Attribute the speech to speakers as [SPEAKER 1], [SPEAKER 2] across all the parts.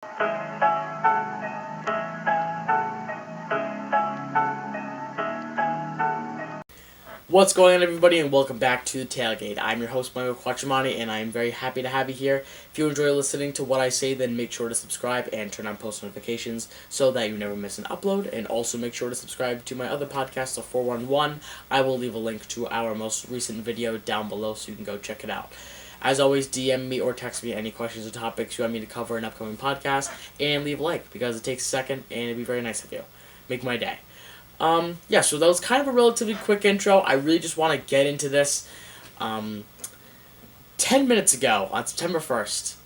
[SPEAKER 1] What's going on, everybody, and welcome back to the Tailgate. I'm your host, Michael Quattromani, and I'm very happy to have you here. If you enjoy listening to what I say, then make sure to subscribe and turn on post notifications so that you never miss an upload. And also make sure to subscribe to my other podcast, The 411. I will leave a link to our most recent video down below so you can go check it out. As always, DM me or text me any questions or topics you want me to cover in upcoming podcasts, and leave a like because it takes a second and it'd be very nice of you. Make my day. So that was kind of a relatively quick intro. I really just want to get into this. 10 minutes ago, on September 1st,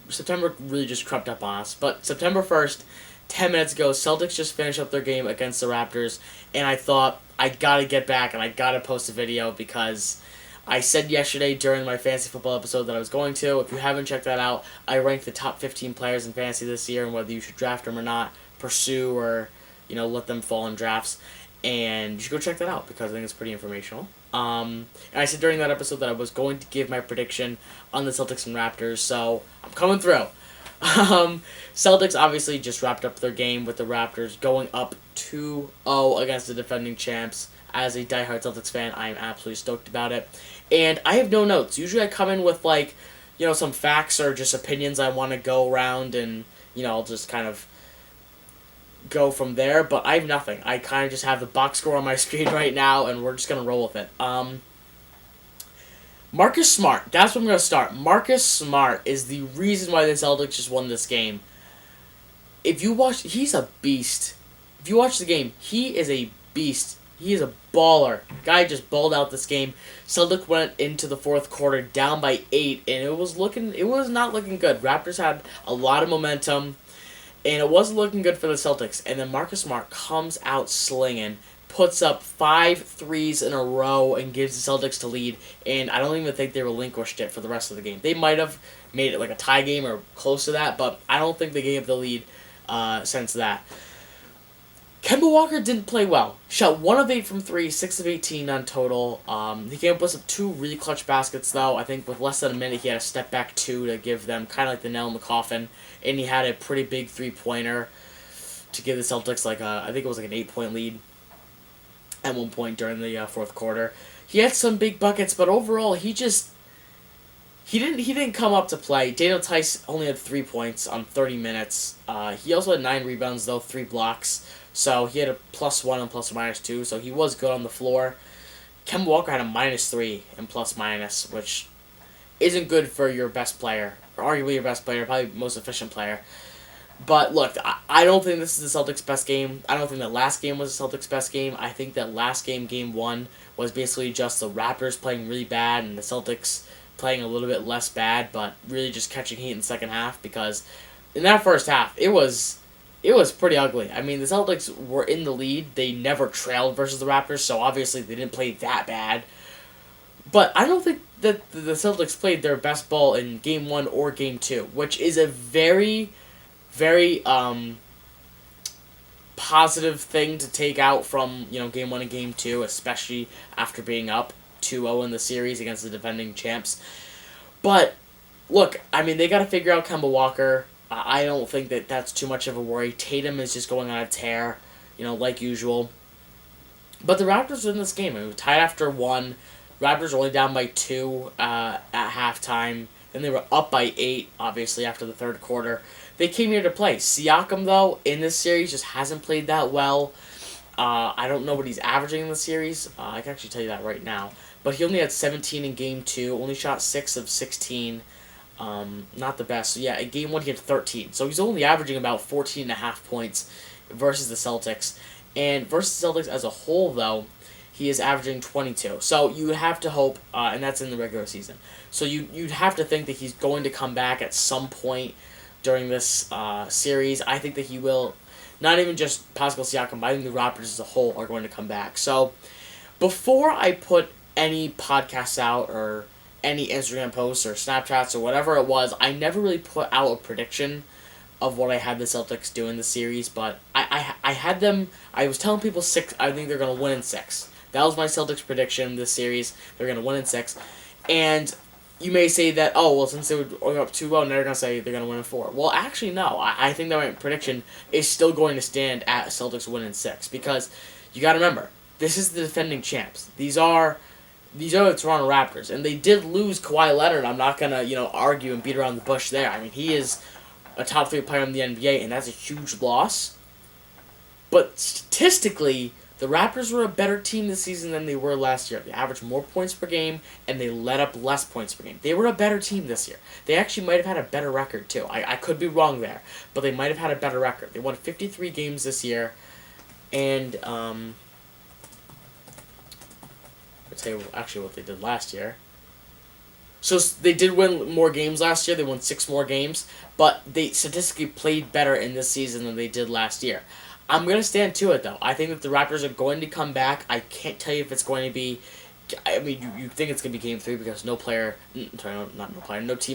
[SPEAKER 1] September really just crept up on us, but September 1st, 10 minutes ago, Celtics just finished up their game against the Raptors, and I thought, I gotta get back and I gotta post a video because I said yesterday during my fantasy football episode that I was going to. If you haven't checked that out, I ranked the top 15 players in fantasy this year and whether you should draft them or not, pursue or let them fall in drafts, and you should go check that out because I think it's pretty informational. And I said during that episode that I was going to give my prediction on the Celtics and Raptors, so I'm coming through. Celtics obviously just wrapped up their game with the Raptors going up 2-0 against the defending champs. As a diehard Celtics fan, I am absolutely stoked about it. And I have no notes. Usually I come in with some facts or just opinions I want to go around and, I'll just kind of go from there, but I have nothing. I kind of just have the box score on my screen right now, and we're just going to roll with it. Marcus Smart, that's what I'm going to start. Marcus Smart is the reason why the Celtics just won this game. If you watch, he's a beast. If you watch the game, he is a beast. He is a baller. Guy just balled out this game. Celtics went into the fourth quarter down by 8, and it was not looking good. Raptors had a lot of momentum, and it wasn't looking good for the Celtics. And then Marcus Smart comes out slinging, puts up 5 threes in a row, and gives the Celtics to lead. And I don't even think they relinquished it for the rest of the game. They might have made it like a tie game or close to that, but I don't think they gave the lead since that. Kemba Walker didn't play well. Shot 1 of 8 from 3, 6 of 18 on total. He came up with some 2 really clutch baskets, though. I think with less than a minute, he had a step back 2 to give them kind of like the nail in the coffin. And he had a pretty big 3-pointer to give the Celtics I think it was an 8-point lead at one point during the fourth quarter. He had some big buckets, but overall, he didn't come up to play. Daniel Tice only had 3 points on 30 minutes. He also had 9 rebounds, though, 3 blocks. So he had a +1 and ±2, so he was good on the floor. Kemba Walker had a -3 in plus-minus, which isn't good for your best player, or arguably your best player, probably most efficient player. But look, I don't think this is the Celtics' best game. I don't think that last game was the Celtics' best game. I think that last game, Game 1, was basically just the Raptors playing really bad and the Celtics playing a little bit less bad, but really just catching heat in the second half, because in that first half, it was pretty ugly. I mean, the Celtics were in the lead. They never trailed versus the Raptors, so obviously they didn't play that bad. But I don't think that the Celtics played their best ball in Game 1 or Game 2, which is a very, very positive thing to take out from Game 1 and Game 2, especially after being up 2-0 in the series against the defending champs. But, look, I mean, they got to figure out Kemba Walker. I don't think that that's too much of a worry. Tatum is just going on a tear, like usual. But the Raptors win this game. It was tied after 1. Raptors were only down by 2 at halftime. Then they were up by 8, obviously, after the third quarter. They came here to play. Siakam, though, in this series just hasn't played that well. I don't know what he's averaging in the series. I can actually tell you that right now. But he only had 17 in Game 2. Only shot 6 of 16. Not the best. So yeah, in Game 1 he had 13. So he's only averaging about 14.5 points versus the Celtics. And versus the Celtics as a whole, though, he is averaging 22. So you have to hope, and that's in the regular season. So you'd have to think that he's going to come back at some point during this series. I think that he will. Not even just Pascal Siakam, but I think the Raptors as a whole are going to come back. So before I put any podcasts out or any Instagram posts or Snapchats or whatever it was, I never really put out a prediction of what I had the Celtics do in the series, but I had them, I was telling people 6, I think they're going to win in 6. That was my Celtics prediction this series. They're going to win in 6. And you may say that, oh, well, since they were up 2-0, now they're going to say they're going to win in 4. Well, actually, no. I think that my prediction is still going to stand at Celtics win in 6, because you got to remember, this is the defending champs. These are the Toronto Raptors, and they did lose Kawhi Leonard. I'm not going to, argue and beat around the bush there. I mean, he is a top 3 player in the NBA, and that's a huge loss. But statistically, the Raptors were a better team this season than they were last year. They averaged more points per game, and they let up less points per game. They were a better team this year. They actually might have had a better record, too. I could be wrong there, but they might have had a better record. They won 53 games this year, and I'll tell you actually what they did last year. So they did win more games last year. They won 6 more games, but they statistically played better in this season than they did last year. I'm going to stand to it, though. I think that the Raptors are going to come back. I can't tell you if it's going to be... I mean, you think it's going to be Game 3 because no team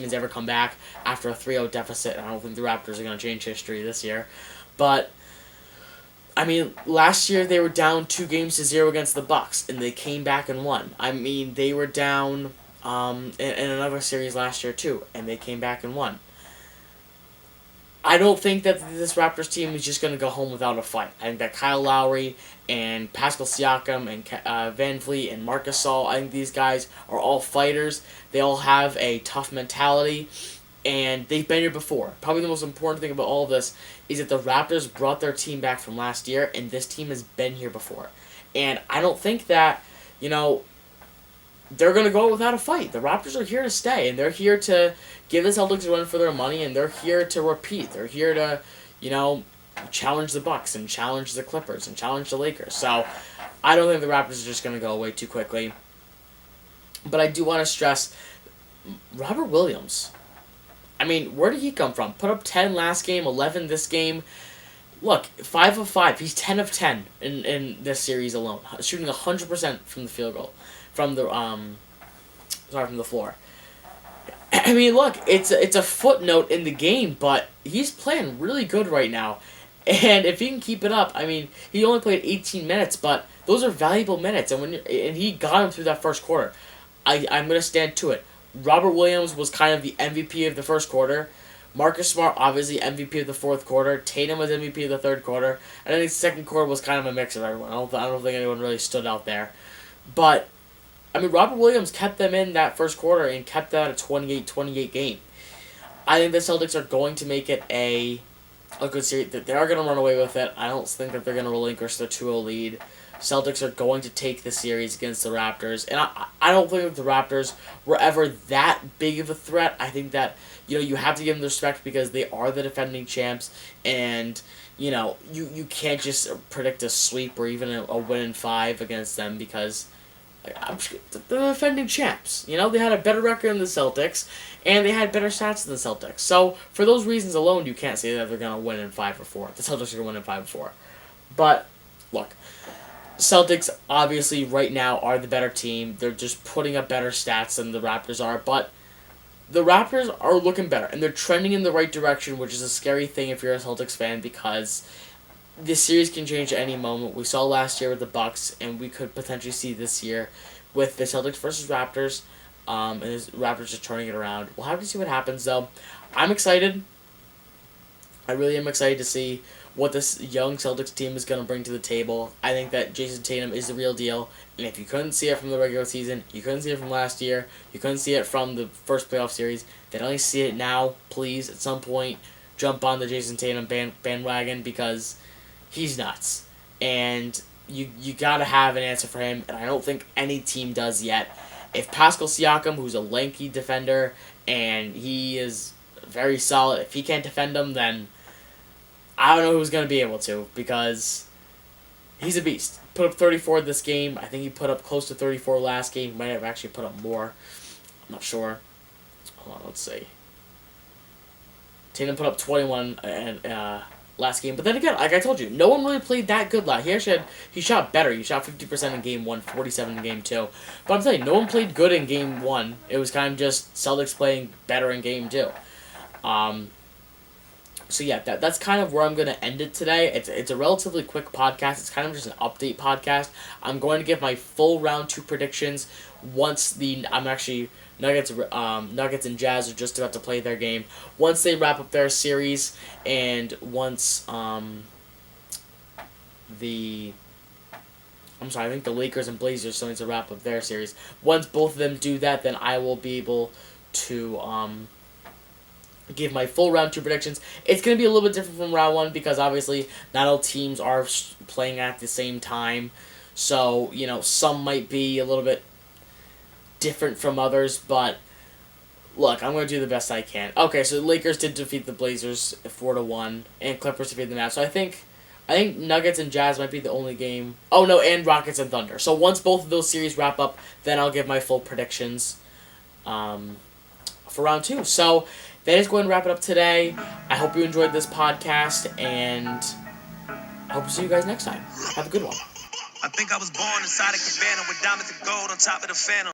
[SPEAKER 1] has ever come back after a 3-0 deficit, and I don't think the Raptors are going to change history this year. But, I mean, last year they were down 2-0 against the Bucks, and they came back and won. I mean, they were down in another series last year, too, and they came back and won. I don't think that this Raptors team is just going to go home without a fight. I think that Kyle Lowry and Pascal Siakam and Van Vliet and Marc Gasol, I think these guys are all fighters. They all have a tough mentality, and they've been here before. Probably the most important thing about all of this is that the Raptors brought their team back from last year, and this team has been here before. And I don't think that, they're going to go without a fight. The Raptors are here to stay, and they're here to give the Celtics a run for their money, and they're here to repeat. They're here to, challenge the Bucks and challenge the Clippers and challenge the Lakers. So I don't think the Raptors are just going to go away too quickly. But I do want to stress Robert Williams. I mean, where did he come from? Put up 10 last game, 11 this game. Look, 5 of 5. He's 10 of 10 in this series alone, shooting 100% from the field goal. From the floor. I mean, look, it's a footnote in the game, but he's playing really good right now. And if he can keep it up, I mean, he only played 18 minutes, but those are valuable minutes, and he got him through that first quarter. I'm going to stand to it. Robert Williams was kind of the MVP of the first quarter. Marcus Smart, obviously MVP of the fourth quarter. Tatum was MVP of the third quarter. And I think the second quarter was kind of a mix of everyone. I don't think anyone really stood out there. But I mean, Robert Williams kept them in that first quarter and kept that a 28-28 game. I think the Celtics are going to make it a good series. They are going to run away with it. I don't think that they're going to relinquish their 2-0 lead. Celtics are going to take the series against the Raptors. And I don't think that the Raptors were ever that big of a threat. I think that, you have to give them the respect because they are the defending champs. And, you can't just predict a sweep or even a win in 5 against them because the defending champs. They had a better record than the Celtics, and they had better stats than the Celtics. So, for those reasons alone, you can't say that they're going to win in 5 or 4. The Celtics are going to win in 5 or 4. But, look, Celtics, obviously, right now, are the better team. They're just putting up better stats than the Raptors are, but the Raptors are looking better, and they're trending in the right direction, which is a scary thing if you're a Celtics fan, because this series can change at any moment. We saw last year with the Bucks, and we could potentially see this year with the Celtics versus Raptors. And the Raptors are turning it around. We'll have to see what happens, though. I'm excited. I really am excited to see what this young Celtics team is going to bring to the table. I think that Jason Tatum is the real deal. And if you couldn't see it from the regular season, you couldn't see it from last year, you couldn't see it from the first playoff series, then at least see it now. Please, at some point, jump on the Jason Tatum bandwagon because he's nuts. And you got to have an answer for him, and I don't think any team does yet. If Pascal Siakam, who's a lanky defender, and he is very solid, if he can't defend him, then I don't know who's going to be able to, because he's a beast. Put up 34 this game. I think he put up close to 34 last game. He might have actually put up more. I'm not sure. Hold on, let's see. Tatum put up 21 and last game. But then again, like I told you, no one really played that good last. He shot better. He shot 50% in game 1, 47 in game 2. But I'm telling you, no one played good in game 1. It was kind of just Celtics playing better in game 2. So yeah, that's kind of where I'm going to end it today. It's a relatively quick podcast. It's kind of just an update podcast. I'm going to give my full round 2 predictions once I'm actually Nuggets and Jazz are just about to play their game. Once they wrap up their series, and once the I think the Lakers and Blazers still need to wrap up their series. Once both of them do that, then I will be able to give my full round 2 predictions. It's going to be a little bit different from round 1 because obviously not all teams are playing at the same time. So, some might be a little bit different from others, but look, I'm going to do the best I can. Okay, so the Lakers did defeat the Blazers 4-1, and Clippers defeated the Mavs. So I think Nuggets and Jazz might be the only game. Oh no, and Rockets and Thunder. So once both of those series wrap up, then I'll give my full predictions for round 2. So that is going to wrap it up today. I hope you enjoyed this podcast, and I hope to see you guys next time. Have a good one. I think I was born inside a cabana with diamonds and gold on top of the phantom.